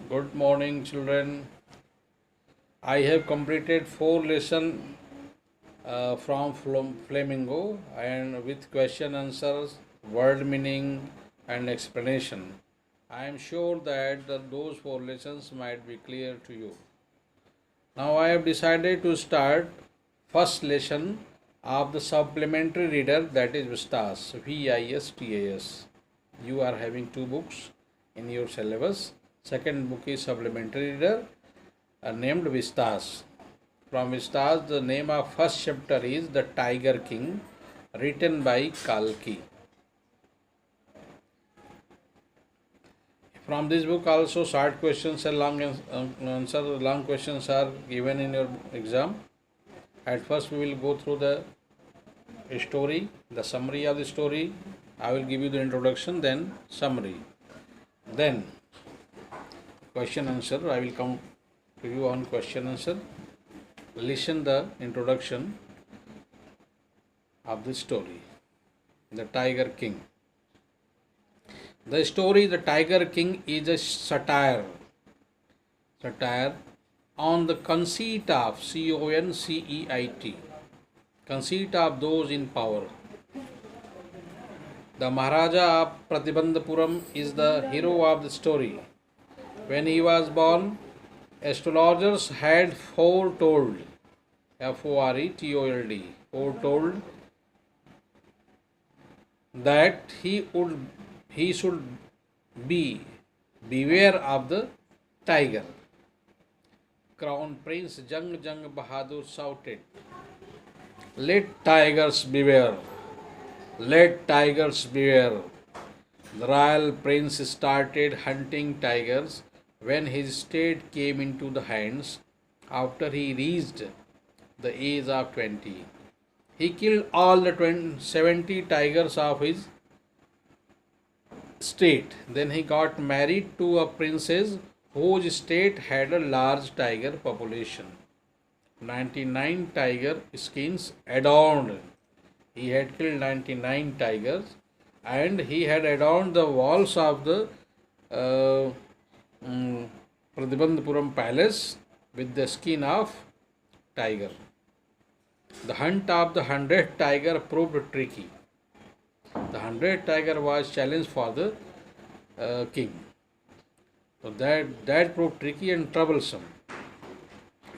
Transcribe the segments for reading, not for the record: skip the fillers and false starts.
Good morning, children. I have completed four lessons from Flamingo and with question answers, word meaning, and explanation. I am sure that those four lessons might be clear to you. Now I have decided to start first lesson of the supplementary reader, that is Vistas, VISTAS. You are having two books in your syllabus. Second book is supplementary reader named Vistas. From Vistas, the name of first chapter is The Tiger King, written by Kalki. From this book also short questions and long questions are given in your exam. At first we will go through the story, the summary of the story. I will give you the introduction, then summary. Then question answer. I will come to you on question answer. Listen the introduction of the story. The Tiger King. The story The Tiger King is a satire on the conceit of conceit of those in power. The Maharaja of Pratibandhapuram is the hero of the story. When he was born, astrologers had foretold, foretold that he should be beware of the tiger. Crown Prince Jung Bahadur shouted, "Let tigers beware! Let tigers beware!" The royal prince started hunting tigers when his state came into the hands after he reached the age of 20. He killed all the 70 tigers of his state. Then he got married to a princess whose state had a large tiger population. 99 tiger skins adorned. He had killed 99 tigers and he had adorned the walls of the uh, Pratibandhapuram palace with the skin of tiger. The hunt of the 100th tiger proved tricky. The 100th tiger was challenged for the king. So that proved tricky and troublesome.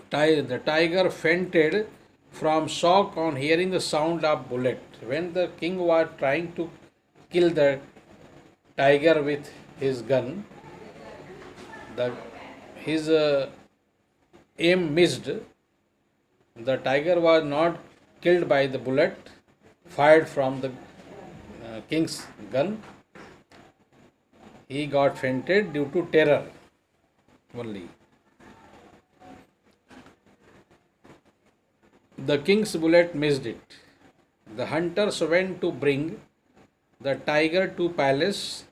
The tiger fainted from shock on hearing the sound of bullet. When the king was trying to kill the tiger with his gun, his aim missed. The tiger was not killed by the bullet fired from the king's gun. He got fainted due to terror only. The king's bullet missed it. The hunters went to bring the tiger to palace.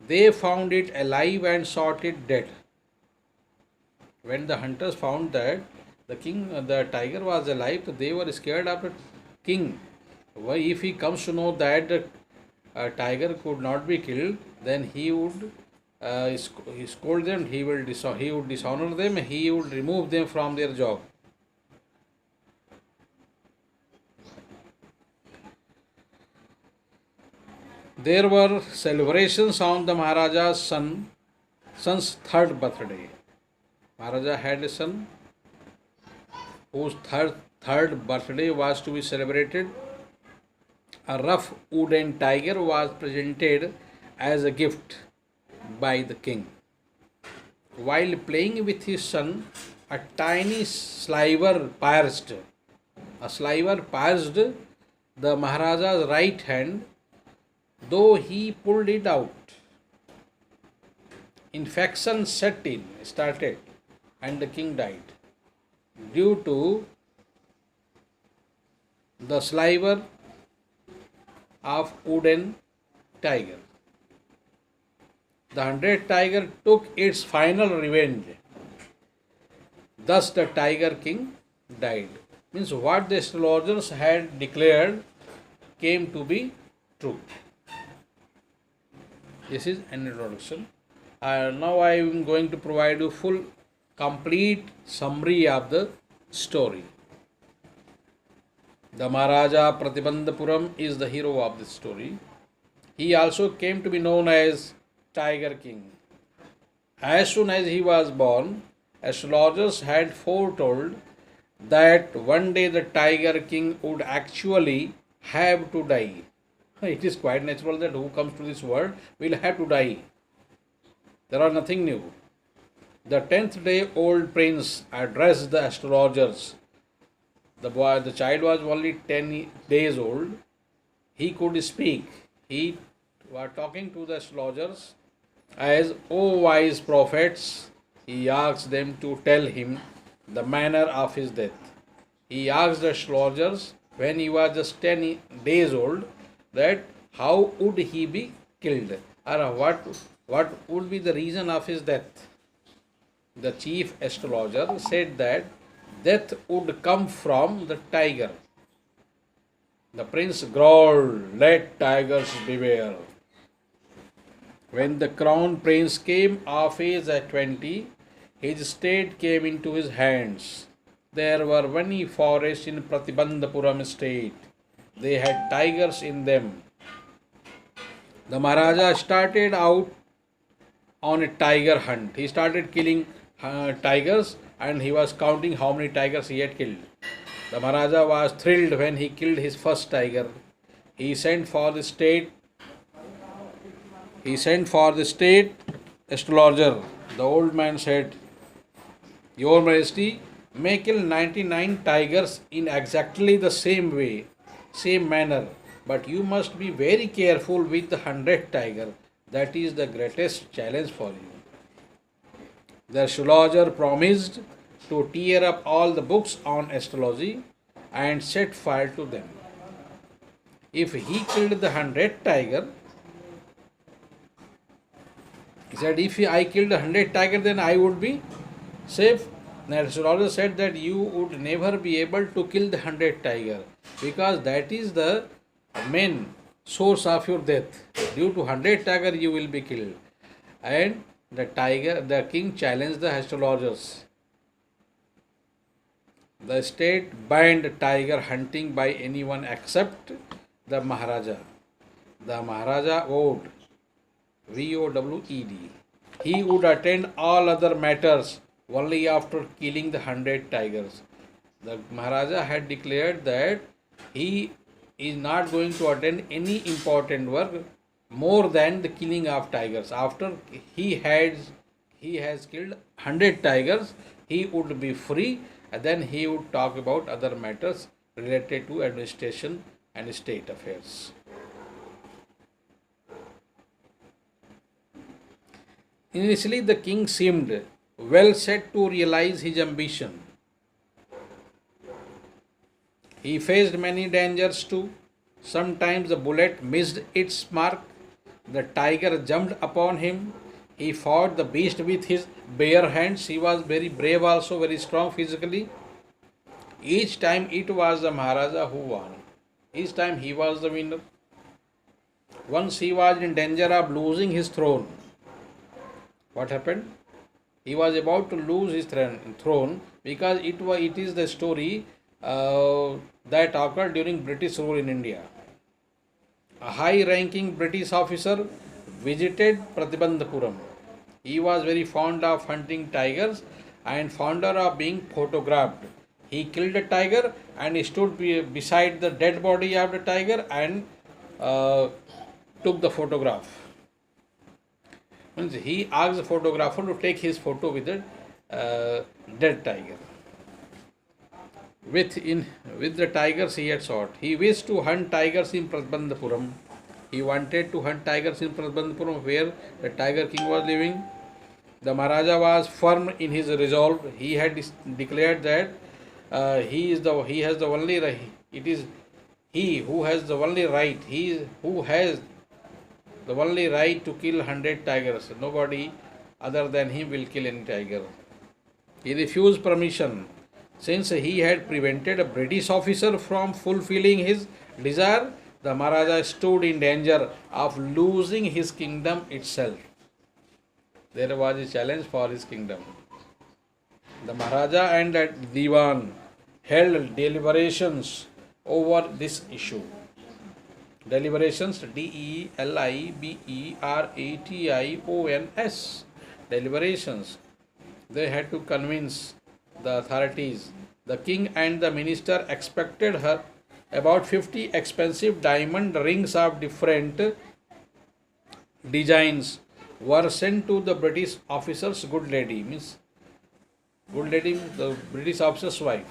They found it alive and shot it dead. When the hunters found that the tiger was alive, they were scared of the king. Why, if he comes to know that the tiger could not be killed, then he would scold them. He would dishonor them. He would remove them from their job. There were celebrations on the Maharaja's son's third birthday. Maharaja had a son whose third birthday was to be celebrated. A rough wooden tiger was presented as a gift by the king. While playing with his son, a tiny sliver pierced. A sliver pierced the Maharaja's right hand, though he pulled it out. Infection started, and the king died due to the sliver of wooden tiger. The 100th tiger took its final revenge. Thus, the Tiger King died. Means what the astrologers had declared came to be true. This is an introduction. Now I am going to provide you full, complete summary of the story. The Maharaja Pratibandhapuram is the hero of this story. He also came to be known as Tiger King. As soon as he was born, astrologers had foretold that one day the Tiger King would actually have to die. It is quite natural that who comes to this world will have to die. There are nothing new. The 10th day old prince addressed the astrologers. The child was only 10 days old. He could speak. He was talking to the astrologers as, O wise prophets, he asked them to tell him the manner of his death. He asked the astrologers when he was just 10 days old that how would he be killed, or what would be the reason of his death. The chief astrologer said that death would come from the tiger. The prince growled, Let tigers beware. When the crown prince came of age at 20, his state came into his hands. There were many forests in Pratibandhapuram state. They had tigers in them. The Maharaja started out on a tiger hunt. He started killing tigers and he was counting how many tigers he had killed. The Maharaja was thrilled when he killed his first tiger. He sent for the state astrologer. The old man said, Your Majesty may kill 99 tigers in exactly the same way, same manner, but you must be very careful with the 100th tiger. That is the greatest challenge for you. The astrologer promised to tear up all the books on astrology and set fire to them. If he killed the 100th tiger, he said, if I killed the 100th tiger, then I would be safe. The astrologer said that you would never be able to kill the 100th tiger because that is the main source of your death. Due to 100th tiger, you will be killed. And the king challenged the astrologers. The state banned tiger hunting by anyone except the Maharaja. The Maharaja vowed, VOWED. He would attend all other matters only after killing the 100 tigers. The Maharaja had declared that he is not going to attend any important work more than the killing of tigers. After he has killed 100 tigers, he would be free and then he would talk about other matters related to administration and state affairs. Initially, the king seemed well set to realize his ambition. He faced many dangers too. Sometimes the bullet missed its mark. The tiger jumped upon him. He fought the beast with his bare hands. He was very brave also, very strong physically. Each time it was the Maharaja who won. Each time he was the winner. Once he was in danger of losing his throne. What happened? He was about to lose his throne because it is the story that occurred during British rule in India. A high-ranking British officer visited Pratibandhapuram. He was very fond of hunting tigers and fonder of being photographed. He killed a tiger and he stood beside the dead body of the tiger and took the photograph. He asked the photographer to take his photo with the dead tiger. With the tigers he had shot. He wished to hunt tigers in Pratibandhapuram. He wanted to hunt tigers in Pratibandhapuram where the Tiger King was living. The Maharaja was firm in his resolve. He had declared that he has the only right. It is he who has the only right. Who has the only right to kill 100 tigers. Nobody other than him will kill any tiger. He refused permission. Since he had prevented a British officer from fulfilling his desire, the Maharaja stood in danger of losing his kingdom itself. there was a challenge for his kingdom. The Maharaja and the Diwan held deliberations over this issue. Deliberations, Deliberations. Deliberations. They had to convince the authorities. The king and the minister expected her about 50 expensive diamond rings of different designs were sent to the British officer's good lady, means good lady, the British officer's wife.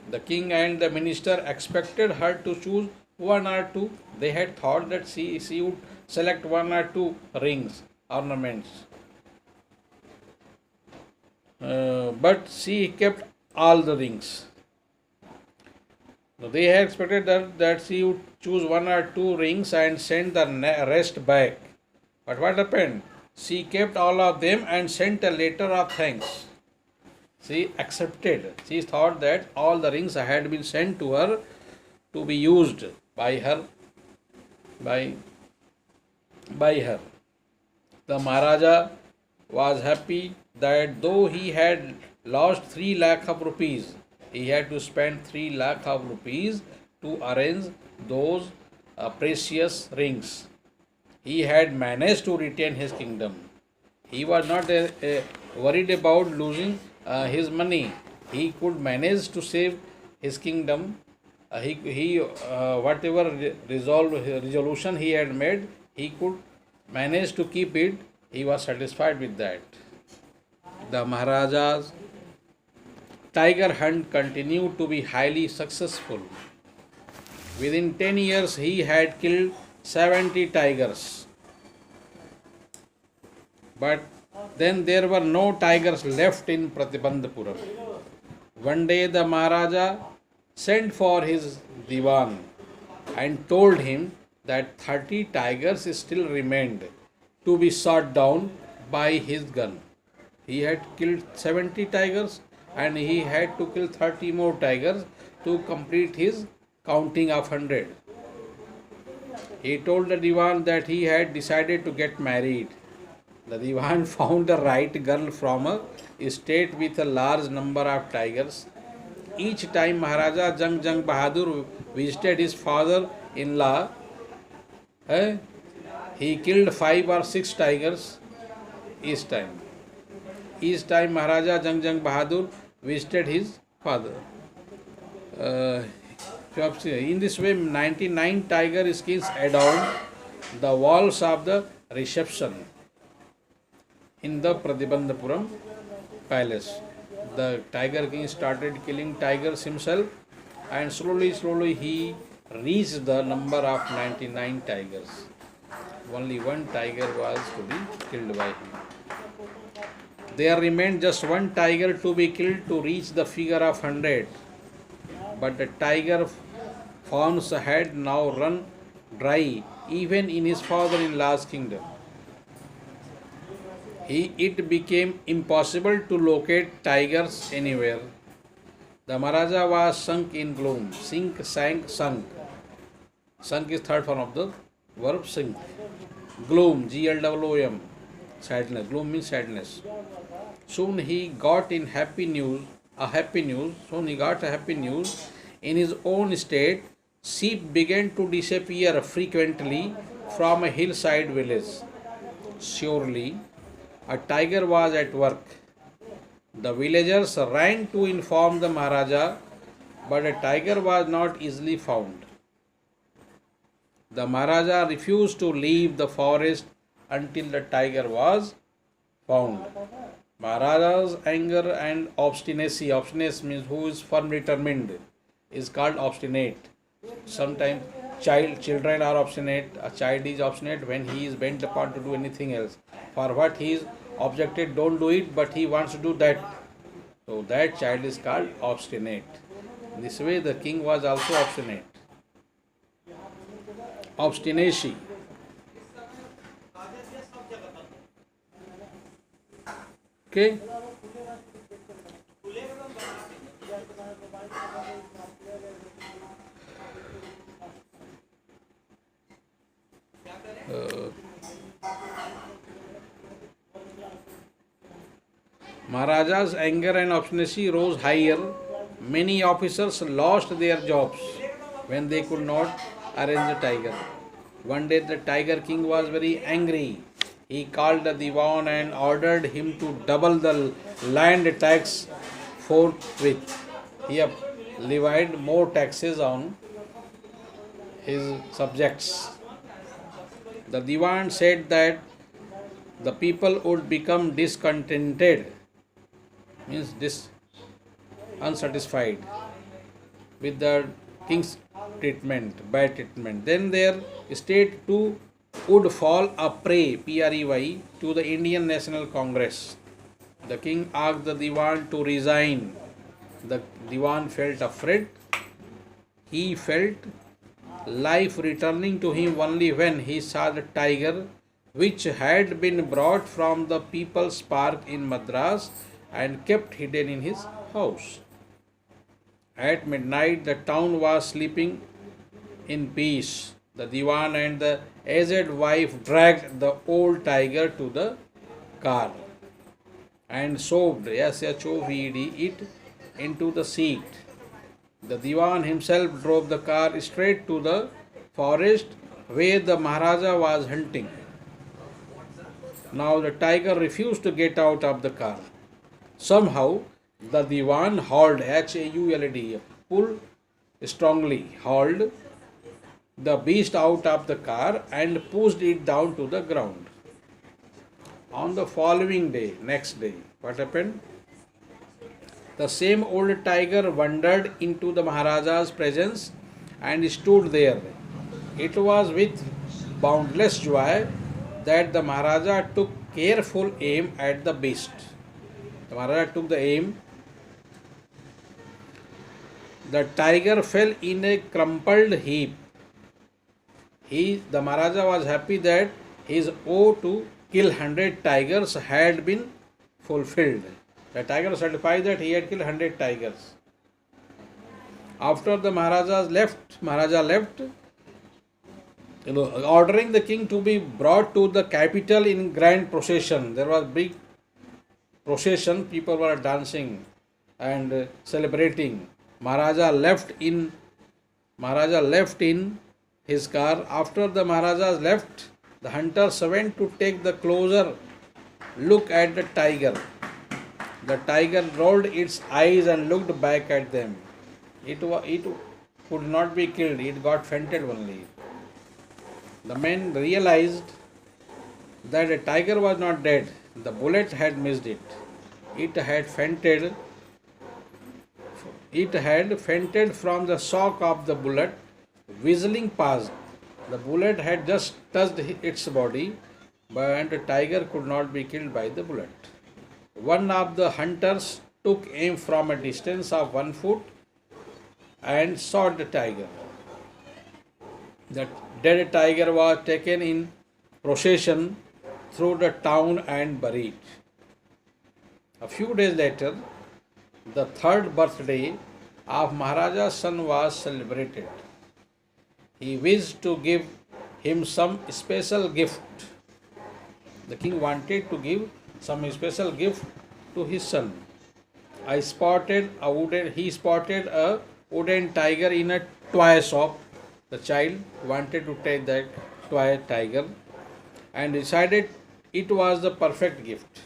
The king and the minister expected her to choose one or two. They had thought that she would select one or two rings, ornaments. But she kept all the rings. So they had expected that she would choose one or two rings and send the rest back. But what happened? She kept all of them and sent a letter of thanks. She accepted. She thought that all the rings had been sent to her to be used by her. By her. The Maharaja was happy that though he had lost 3 lakh of rupees, he had to spend 3 lakh of rupees to arrange those precious rings. He had managed to retain his kingdom. He was not worried about losing his money. He could manage to save his kingdom. Whatever resolution he had made, he could manage to keep it. He was satisfied with that. The Maharaja's tiger hunt continued to be highly successful. Within 10 years, he had killed 70 tigers. But then there were no tigers left in Pratibandhapuram. One day the Maharaja sent for his Diwan and told him that 30 tigers still remained to be shot down by his gun. He had killed 70 tigers and he had to kill 30 more tigers to complete his counting of 100. He told the Diwan that he had decided to get married. The Diwan found the right girl from a state with a large number of tigers. Each time Maharaja Jang Bahadur visited his father-in-law, he killed 5 or 6 tigers each time. Each time Maharaja Jang Bahadur visited his father. In this way, 99 tiger skins adorned the walls of the reception in the Pratibandhapuram palace. The tiger king started killing tigers himself, and slowly he reached the number of 99 tigers. Only one tiger was to be killed by him. There remained just one tiger to be killed to reach the figure of 100. But the tiger farms had now run dry even in his father-in-law's kingdom. It became impossible to locate tigers anywhere. The Maharaja was sunk in gloom. Sink, sank, sunk. Sunk is third form of the verb sink. Gloom, Gloom. Sadness. Gloom means sadness. Soon he got a happy news. In his own state, sheep began to disappear frequently from a hillside village. Surely, a tiger was at work. The villagers ran to inform the Maharaja, but a tiger was not easily found. The Maharaja refused to leave the forest until the tiger was found. Maharaja's anger and obstinacy, obstinate means who is firmly determined, is called obstinate. Sometimes children are obstinate. A child is obstinate when he is bent upon to do anything else. For what he is objected, don't do it, but he wants to do that. So that child is called obstinate. In this way, the king was also obstinate. Obstinacy. Okay. Maharaja's anger and obstinacy rose higher. Many officers lost their jobs when they could not arrange the tiger. One day the Tiger King was very angry. He called the Diwan and ordered him to double the land tax forthwith. He levied more taxes on his subjects. The Diwan said that the people would become discontented, means unsatisfied with the king's bad treatment. Then their state too would fall a prey, PREY, to the Indian National Congress. The king asked the Diwan to resign. The Diwan felt afraid. He felt life returning to him only when he saw the tiger which had been brought from the People's Park in Madras and kept hidden in his house. At midnight, the town was sleeping in peace. The Diwan and the aged wife dragged the old tiger to the car and shoved it into the seat. The Diwan himself drove the car straight to the forest where the Maharaja was hunting. Now the tiger refused to get out of the car. Somehow the Diwan hauled, HAULD, pulled strongly, hauled the beast out of the car and pushed it down to the ground. On the following day, next day, what happened? The same old tiger wandered into the Maharaja's presence and stood there. It was with boundless joy that the Maharaja took careful aim at the beast. The Maharaja took the aim. The tiger fell in a crumpled heap. The Maharaja was happy that his oath to kill 100 tigers had been fulfilled. The tiger certified that he had killed 100 tigers. After the Maharaja left, ordering the king to be brought to the capital in grand procession. There was big procession, people were dancing and celebrating. Maharaja left in his car. After the Maharaja left, the hunters went to take the closer look at the tiger. The tiger rolled its eyes and looked back at them. It could not be killed, it got fainted only. The men realized that the tiger was not dead. The bullet had missed it. It had fainted from the shock of the bullet. Whistling past, the bullet had just touched its body, but the tiger could not be killed by the bullet. One of the hunters took aim from a distance of 1 foot and shot the tiger. The dead tiger was taken in procession through the town and buried. A few days later, the third birthday of Maharaja's son was celebrated. He wished to give him some special gift. The king wanted to give some special gift to his son. He spotted a wooden tiger in a toy shop. The child wanted to take that toy tiger and decided it was the perfect gift.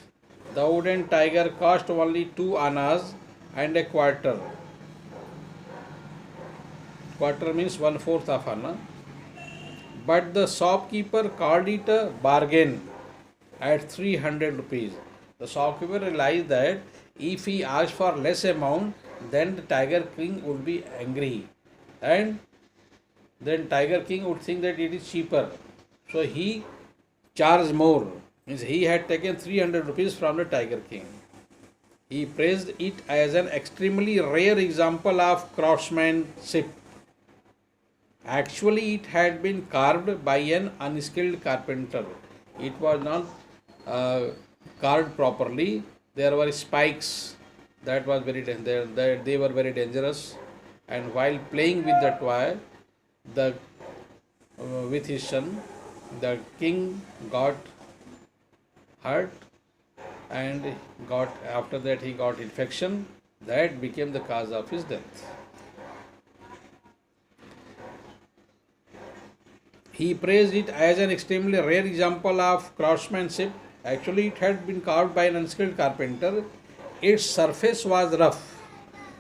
The wooden tiger cost only 2 annas and a quarter. Quarter means 1/4 of anna. But the shopkeeper called it a bargain at 300 rupees. The shopkeeper realized that if he asked for less amount, then the Tiger King would be angry. And then Tiger King would think that it is cheaper. So he charged more. Means he had taken 300 rupees from the Tiger King. He praised it as an extremely rare example of craftsmanship. Actually, it had been carved by an unskilled carpenter. It was not carved properly. There were spikes that was very they were very dangerous. And while playing with the toy, with his son, the king got hurt and after that he got infection that became the cause of his death. He praised it as an extremely rare example of craftsmanship. Actually, it had been carved by an unskilled carpenter. Its surface was rough.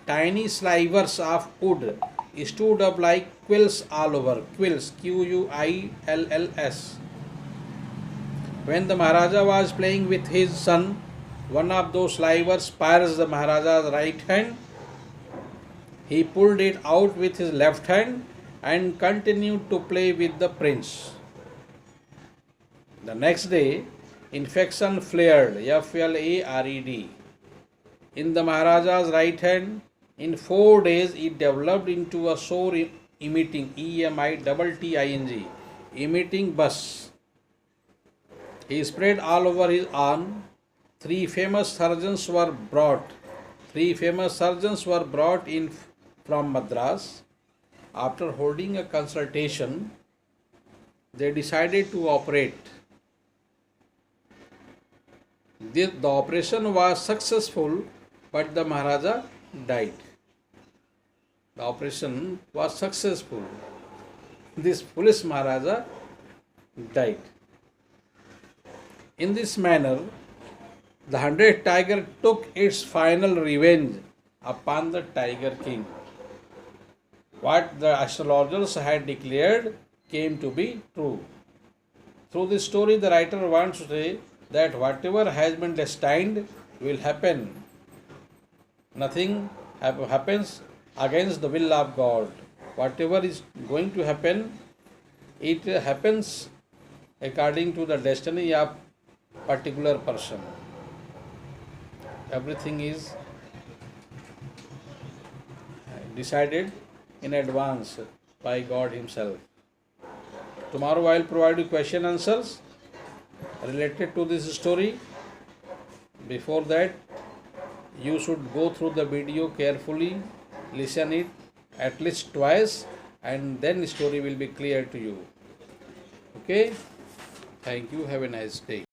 Tiny slivers of wood stood up like quills all over. Quills, Quills. When the Maharaja was playing with his son, one of those slivers pierced the Maharaja's right hand. He pulled it out with his left hand and continued to play with the prince. The next day, infection flared, Flared, in the Maharaja's right hand. In 4 days, it developed into a sore emitting, emitting bus. He spread all over his arm. Three famous surgeons were brought in from Madras. After holding a consultation, they decided to operate. The operation was successful, but the Maharaja died. The operation was successful. This foolish Maharaja died. In this manner, the 100th tiger took its final revenge upon the Tiger King. What the astrologers had declared came to be true. Through this story, the writer wants to say that whatever has been destined will happen. Nothing happens against the will of God. Whatever is going to happen, it happens according to the destiny of particular person. Everything is decided in advance by God Himself. Tomorrow I will provide you question answers related to this story. Before that, you should go through the video carefully, listen it at least twice, and then the story will be clear to you. Okay? Thank you. Have a nice day.